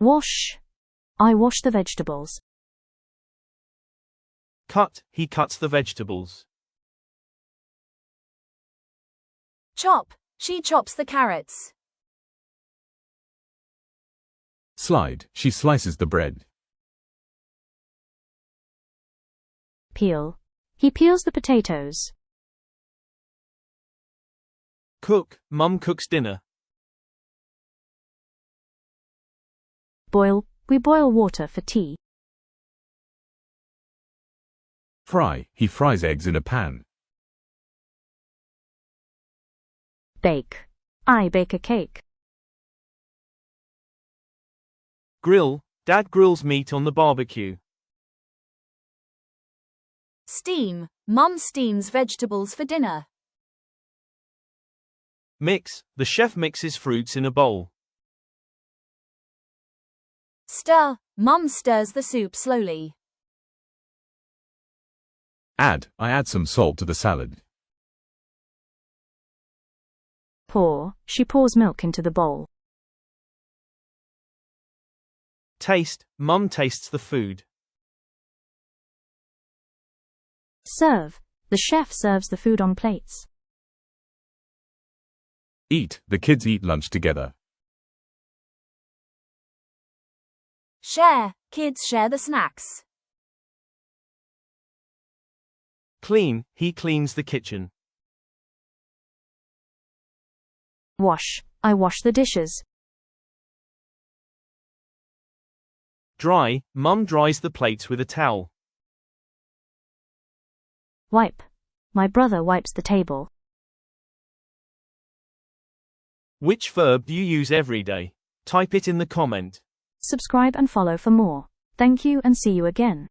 Wash. I wash the vegetables. Cut. He cuts the vegetables. Chop. She chops the carrots. Slide. She slices the bread. Peel. He peels the potatoes. Cook. Mum cooks dinner. Boil. We boil water for tea. Fry. He fries eggs in a pan. Bake. I bake a cake. Grill. Dad grills meat on the barbecue. Steam. Mum steams vegetables for dinner. Mix. The chef mixes fruits in a bowl. Stir. Mum stirs the soup slowly. Add. I add some salt to the salad. Pour. She pours milk into the bowl. Taste. Mum tastes the food. Serve. The chef serves the food on plates. Eat. The kids eat lunch together. Share. Kids share the snacks. Clean. He cleans the kitchen. Wash. I wash the dishes. Dry. Mum dries the plates with a towel. Wipe. My brother wipes the table. Which verb do you use every day? Type it in the comment. Subscribe and follow for more. Thank you and see you again.